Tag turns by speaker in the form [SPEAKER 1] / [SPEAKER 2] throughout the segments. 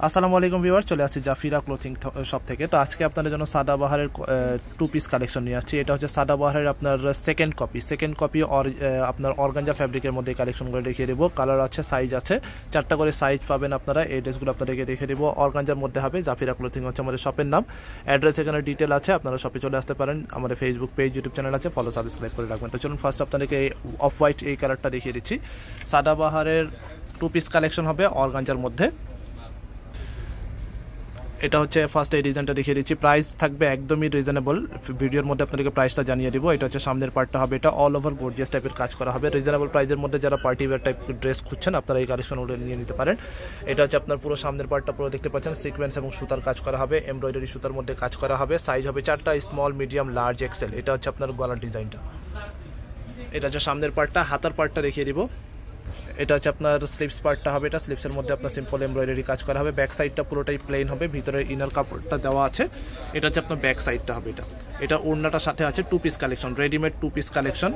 [SPEAKER 1] আসসালামু আলাইকুম ভিউয়ার, চলে আসছি জাফিরা ক্লোথিং শপ থেকে। তো আজকে আপনাদের জন্য সাদাবাহারের টু পিস কালেকশন নিয়ে আসছি। এটা হচ্ছে সাদাবাহারের আপনার সেকেন্ড কপি আপনার অর্গানজা ফ্যাব্রিকের মধ্যে কালেকশনগুলো দেখিয়ে দেবো। কালার আছে, সাইজ আছে, 4টা করে সাইজ পাবেন আপনারা। এই ড্রেসগুলো আপনাদেরকে দেখিয়ে দেবো। অর্গানজার মধ্যে হবে। জাফিরা ক্লোথিং হচ্ছে আমাদের শপের নাম। অ্যাড্রেস এখানে ডিটেল আছে, আপনারা শপে চলে আসতে পারেন। আমাদের ফেসবুক পেজ, ইউটিউব চ্যানেল আছে, ফলো সাবস্ক্রাইব করে রাখবেন। তো চলুন ফার্স্ট আপনাদেরকে অফ হোয়াইট এই কালারটা দেখিয়ে দিচ্ছি। সাদাবাহারের টু পিস কালেকশন হবে অর্গানজার মধ্যে। এটা হচ্ছে ফার্স্ট এই ডিজাইনটা দেখিয়ে দিচ্ছি। প্রাইস থাকবে একদমই রিজনেবল, ভিডিওর মধ্যে আপনাদেরকে প্রাইসটা জানিয়ে দিব। এটা হচ্ছে সামনের পার্টটা হবে, এটা অল ওভার গর্জিয়াস টাইপের কাজ করা হবে। রিজনেবল প্রাইসের মধ্যে যারা পার্টি ওয়্যার টাইপ ড্রেস খুঁজছেন আপনারা এই কালেকশনগুলো নিয়ে নিতে পারেন। এটা হচ্ছে আপনার পুরো সামনের পার্টটা পুরো দেখতে পাচ্ছেন, সিকোয়েন্স এবং সুতার কাজ করা হবে, এমব্রয়ডারি সুতার মধ্যে কাজ করা হবে। সাইজ হবে 4টা, স্মল, মিডিয়াম, লার্জ, এক্সেল। এটা হচ্ছে আপনার গলার ডিজাইনটা। এটা হচ্ছে সামনের পার্টটা। হাতার পার্টটা দেখিয়ে দিব। এটা হচ্ছে আপনার স্লিভস পার্টটা হবে। এটা স্লিভসের মধ্যে আপনার সিম্পল এমব্রয়ডারি কাজ করা হবে। ব্যাক সাইডটা পুরোটাই প্লেন হবে, ভিতরে ইনার কাপড়টা দেওয়া আছে। এটা হচ্ছে আপনার ব্যাক সাইডটা হবে। এটা ওড়নাটার সাথে আছে। Two piece collection, readymade two piece collection.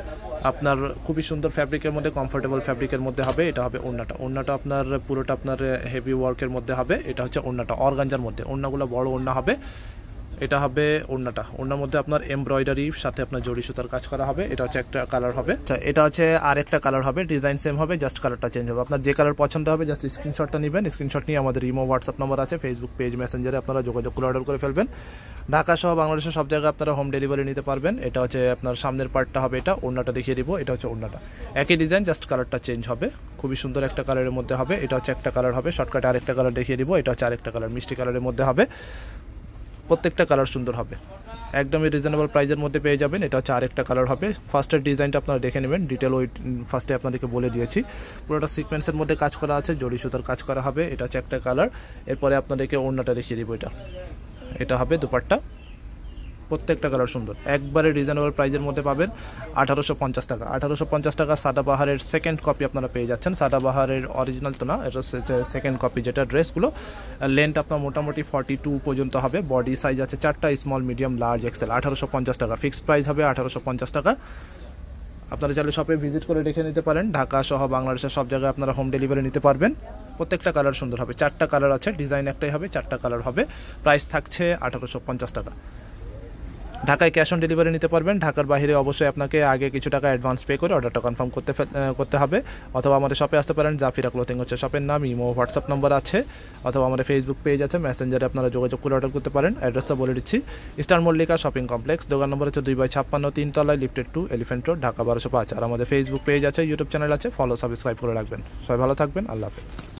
[SPEAKER 1] আপনার খুবই সুন্দর ফ্যাব্রিকের মধ্যে, কমফোর্টেবল ফ্যাব্রিকের মধ্যে হবে। এটা হবে ওড়নাটা আপনার পুরোটা আপনার হেভি ওয়ার্কের মধ্যে হবে। এটা হচ্ছে ওড়নাটা অর্গানজার মধ্যে। ওড়নাগুলো বড় ওড়না হবে। এটা হবে ওড়নার মধ্যে আপনার এমব্রয়ডারির সাথে আপনার জড়ি সুতার কাজ করা হবে। এটা হচ্ছে একটা কালার হবে। আচ্ছা, এটা হচ্ছে আরেকটা কালার হবে। ডিজাইন সেম হবে, জাস্ট কালারটা চেঞ্জ হবে। আপনার যে কালার পছন্দ হবে জাস্ট স্ক্রিনশটটা নেবেন। স্ক্রিনশট নিয়ে আমাদের ইমো, হোয়াটসঅ্যাপ নাম্বার আছে, ফেসবুক পেজ, মেসেঞ্জারে আপনারা যোগাযোগ করে অর্ডার করে ফেলবেন। ঢাকা সহ বাংলাদেশের সব জায়গায় আপনারা হোম ডেলিভারি নিতে পারবেন। এটা হচ্ছে আপনার সামনের পার্টটা হবে। এটা ওড়নাটা দেখিয়ে দিব। এটা হচ্ছে ওড়নাটা, একই ডিজাইন, জাস্ট কালারটা চেঞ্জ হবে। খুবই সুন্দর একটা কালারের মধ্যে হবে। এটা হচ্ছে একটা কালার হবে। শর্টকাটে আরেকটা কালার দেখিয়ে দিব। এটা হচ্ছে আরেকটা কালার, মিষ্টি কালারের মধ্যে হবে। প্রত্যেকটা কালার সুন্দর হবে, একদমই রিজনেবল প্রাইসের মধ্যে পেয়ে যাবেন। এটা হচ্ছে আরেকটা কালার হবে। ফার্স্টের ডিজাইনটা আপনারা দেখে নেবেন, ডিটেল ওই ফার্স্টে আপনাদেরকে বলে দিয়েছি। পুরোটা সিকোয়েন্সের মধ্যে কাজ করা আছে, জড়ি সুতার কাজ করা হবে। এটা হচ্ছে একটা কালার। এরপরে আপনাদেরকে ওড়নাটা দেখিয়ে দিব। এটা হবে দুপাট্টা। প্রত্যেকটা কালার সুন্দর, একবারে রিজনেবল প্রাইসের মধ্যে পাবেন। 1850 টাকা। 1850 টাকা সাদাবাহারের সেকেন্ড কপি আপনারা পেয়ে যাচ্ছেন। সাদাবাহারের অরিজিনাল তো না, এটা সেকেন্ড কপি। যেটা ড্রেসগুলো লেন্থ আপনার মোটামুটি 42 পর্যন্ত হবে। বডি সাইজ আছে 4টা, স্মল, মিডিয়াম, লার্জ, এক্সেল। 1850 টাকা ফিক্সড প্রাইস হবে। 1850 টাকা। আপনারা চাইলে শপে ভিজিট করে দেখে নিতে পারেন। ঢাকা সহ বাংলাদেশের সব জায়গায় আপনারা হোম ডেলিভারি নিতে পারবেন। প্রত্যেকটা কালার সুন্দর হবে। 4টা কালার আছে, ডিজাইন একটাই হবে, 4টা কালার হবে। প্রাইস থাকছে 1850 টাকা। ঢাকায় ক্যাশ অন ডেলিভারি নিতে পারবেন। ঢাকার বাইরে অবশ্যই আপনাকে আগে কিছু টাকা অ্যাডভান্স পে করে অর্ডারটা কনফার্ম করতে হবে। অথবা আমাদের শপে আসতে পারেন। জাফিরা ক্লোথিং হচ্ছে শপের নাম। ইমো, হোয়াটসঅ্যাপ নাম্বার আছে, অথবা আমাদের ফেসবুক পেজ আছে, মেসেঞ্জারে আপনারা যোগাযোগ করে অর্ডার করতে পারেন। অ্যাড্রেসটা বলে দিচ্ছি, ইস্টার্ন মল্লিকা শপিং কমপ্লেক্স, দোকান নম্বর হচ্ছে 2/56, 3 তলায়, লিফটেড 2, এলিফ্যান্ট রোড, ঢাকা 1205। আর আমাদের ফেসবুক পেজ আছে, ইউটিউব চ্যানেল আছে, ফলো সাবস্ক্রাইব করে রাখবেন। সবাই ভালো থাকবেন, আল্লাহ হাফেজ।